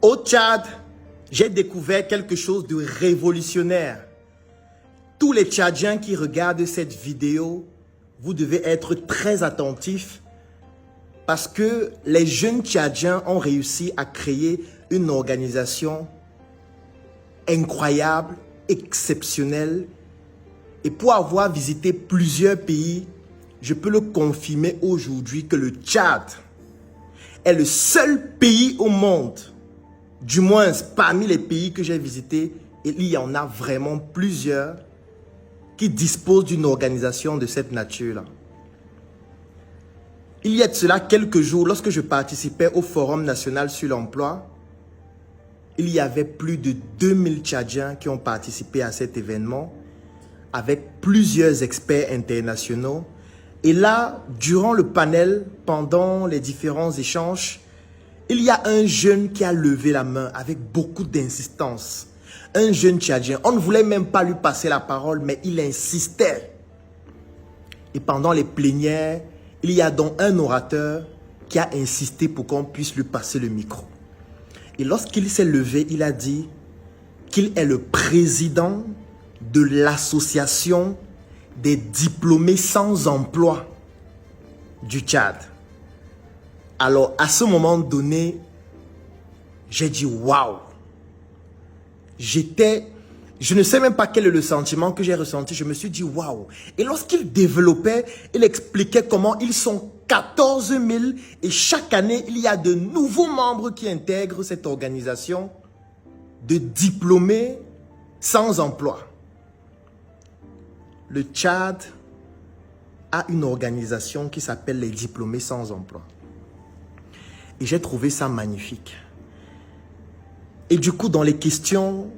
Au Tchad, j'ai découvert quelque chose de révolutionnaire. Tous les Tchadiens qui regardent cette vidéo, vous devez être très attentifs parce que les jeunes Tchadiens ont réussi à créer une organisation incroyable, exceptionnelle. Et pour avoir visité plusieurs pays, je peux le confirmer aujourd'hui que le Tchad est le seul pays au monde, du moins parmi les pays que j'ai visités, et il y en a vraiment plusieurs qui disposent d'une organisation de cette nature-là. Il y a de cela quelques jours, lorsque je participais au Forum national sur l'emploi, il y avait plus de 2000 Tchadiens qui ont participé à cet événement avec plusieurs experts internationaux. Et là, durant le panel, pendant les différents échanges, il y a un jeune qui a levé la main avec beaucoup d'insistance. Un jeune Tchadien. On ne voulait même pas lui passer la parole, mais il insistait. Et pendant les plénières, il y a donc un orateur qui a insisté pour qu'on puisse lui passer le micro. Et lorsqu'il s'est levé, il a dit qu'il est le président de l'association des diplômés sans emploi du Tchad. Alors, à ce moment donné, j'ai dit waouh. Je ne sais même pas quel est le sentiment que j'ai ressenti. Je me suis dit waouh. Et lorsqu'il développait, il expliquait comment ils sont 14 000 et chaque année, il y a de nouveaux membres qui intègrent cette organisation de diplômés sans emploi. Le Tchad a une organisation qui s'appelle les diplômés sans emploi. Et j'ai trouvé ça magnifique. Et du coup, dans les questions,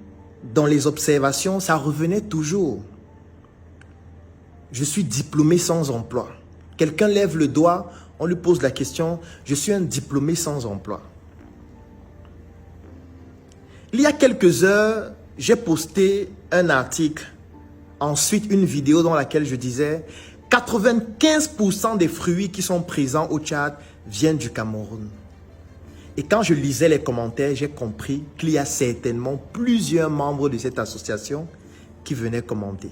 dans les observations, ça revenait toujours. Je suis diplômé sans emploi. Quelqu'un lève le doigt, on lui pose la question, je suis un diplômé sans emploi. Il y a quelques heures, j'ai posté un article, ensuite une vidéo dans laquelle je disais 95% des fruits qui sont présents au Tchad viennent du Cameroun. Et quand je lisais les commentaires, j'ai compris qu'il y a certainement plusieurs membres de cette association qui venaient commenter.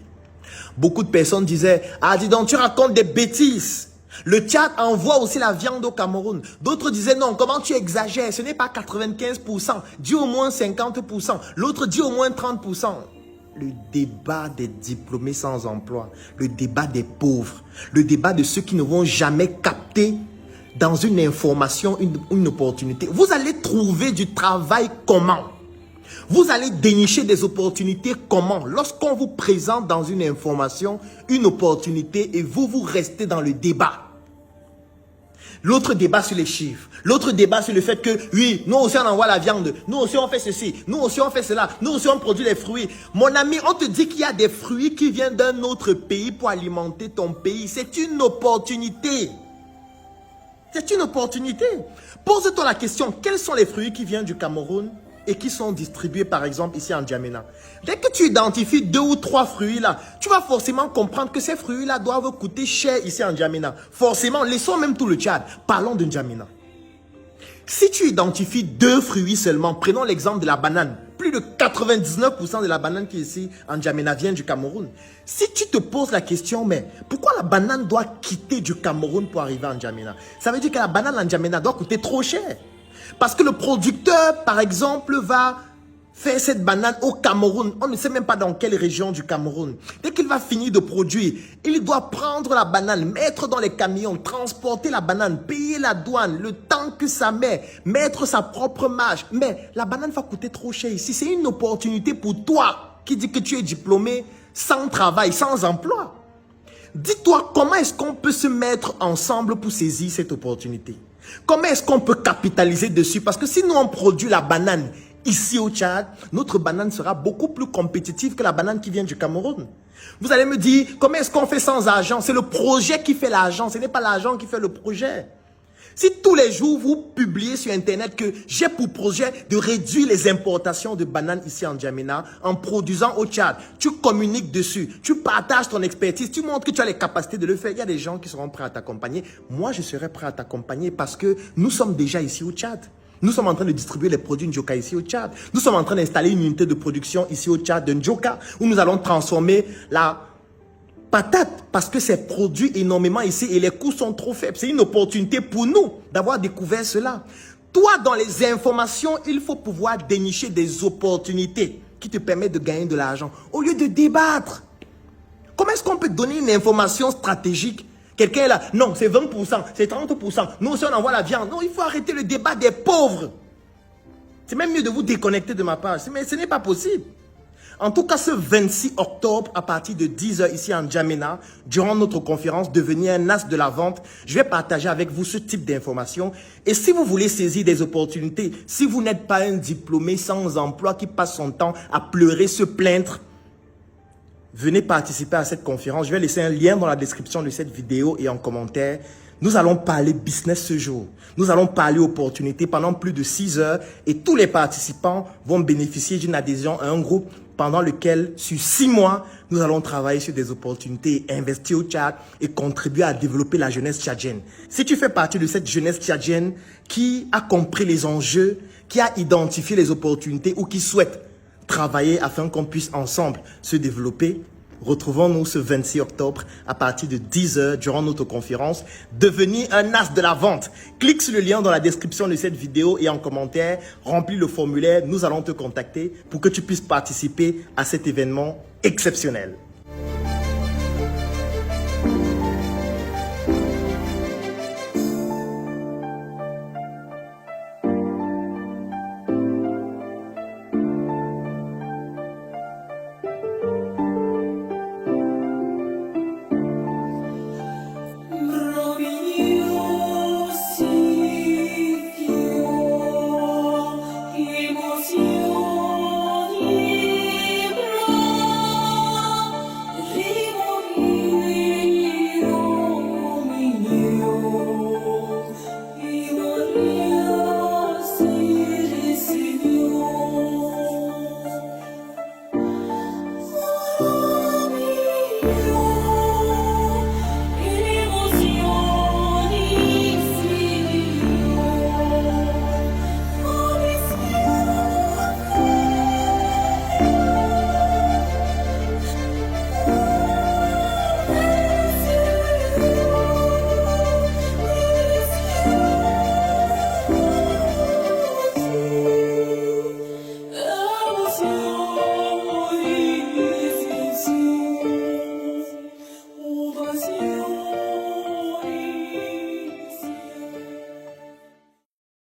Beaucoup de personnes disaient « Ah, dis donc, tu racontes des bêtises. Le Tchad envoie aussi la viande au Cameroun. » D'autres disaient « Non, comment tu exagères? Ce n'est pas 95%. Dis au moins 50%. L'autre dit au moins 30%. » Le débat des diplômés sans emploi, le débat des pauvres, le débat de ceux qui ne vont jamais capter dans une information, une opportunité. Vous allez trouver du travail comment? Vous allez dénicher des opportunités comment? Lorsqu'on vous présente dans une information, une opportunité et vous restez dans le débat. L'autre débat sur les chiffres. L'autre débat sur le fait que, oui, nous aussi on envoie la viande. Nous aussi on fait ceci. Nous aussi on fait cela. Nous aussi on produit les fruits. Mon ami, on te dit qu'il y a des fruits qui viennent d'un autre pays pour alimenter ton pays. C'est une opportunité. C'est une opportunité. Pose-toi la question, quels sont les fruits qui viennent du Cameroun et qui sont distribués par exemple ici en N'Djamena? Dès que tu identifies 2 ou 3 fruits là, tu vas forcément comprendre que ces fruits là doivent coûter cher ici en N'Djamena. Forcément, laissons même tout le Tchad. Parlons de N'Djamena. Si tu identifies 2 fruits seulement, prenons l'exemple de la banane. Plus de 99% de la banane qui est ici en N'Djamena vient du Cameroun. Si tu te poses la question, mais pourquoi la banane doit quitter du Cameroun pour arriver en N'Djamena? Ça veut dire que la banane en N'Djamena doit coûter trop cher. Parce que le producteur, par exemple, va faire cette banane au Cameroun. On ne sait même pas dans quelle région du Cameroun. Dès qu'il va finir de produire, il doit prendre la banane, mettre dans les camions, transporter la banane, payer la douane, le temps que ça met, mettre sa propre marge. Mais la banane va coûter trop cher ici. C'est une opportunité pour toi qui dit que tu es diplômé sans travail, sans emploi. Dis-toi comment est-ce qu'on peut se mettre ensemble pour saisir cette opportunité. Comment est-ce qu'on peut capitaliser dessus? Parce que si nous on produit la banane ici au Tchad, notre banane sera beaucoup plus compétitive que la banane qui vient du Cameroun. Vous allez me dire, comment est-ce qu'on fait sans argent? C'est le projet qui fait l'argent, ce n'est pas l'argent qui fait le projet. Si tous les jours vous publiez sur Internet que j'ai pour projet de réduire les importations de bananes ici en N'Djamena en produisant au Tchad, tu communiques dessus, tu partages ton expertise, tu montres que tu as les capacités de le faire. Il y a des gens qui seront prêts à t'accompagner. Moi, je serai prêt à t'accompagner parce que nous sommes déjà ici au Tchad. Nous sommes en train de distribuer les produits Njoka ici au Tchad. Nous sommes en train d'installer une unité de production ici au Tchad de Njoka où nous allons transformer la patate parce que c'est produit énormément ici et les coûts sont trop faibles. C'est une opportunité pour nous d'avoir découvert cela. Toi, dans les informations, il faut pouvoir dénicher des opportunités qui te permettent de gagner de l'argent au lieu de débattre. Comment est-ce qu'on peut donner une information stratégique? Quelqu'un est là, non, c'est 20%, c'est 30%. Nous aussi, on envoie la viande. Non, il faut arrêter le débat des pauvres. C'est même mieux de vous déconnecter de ma page. Mais ce n'est pas possible. En tout cas, ce 26 octobre, à partir de 10 h ici en N'Djamena, durant notre conférence « Devenir un as de la vente », je vais partager avec vous ce type d'informations. Et si vous voulez saisir des opportunités, si vous n'êtes pas un diplômé sans emploi qui passe son temps à pleurer, se plaindre, venez participer à cette conférence. Je vais laisser un lien dans la description de cette vidéo et en commentaire. Nous allons parler business ce jour. Nous allons parler opportunités pendant plus de 6 heures et tous les participants vont bénéficier d'une adhésion à un groupe pendant lequel, sur 6 mois, nous allons travailler sur des opportunités, investir au Tchad et contribuer à développer la jeunesse tchadienne. Si tu fais partie de cette jeunesse tchadienne qui a compris les enjeux, qui a identifié les opportunités ou qui souhaite travailler afin qu'on puisse ensemble se développer, retrouvons-nous ce 26 octobre à partir de 10 h durant notre conférence « Devenir un as de la vente ». Clique sur le lien dans la description de cette vidéo et en commentaire, remplis le formulaire, nous allons te contacter pour que tu puisses participer à cet événement exceptionnel.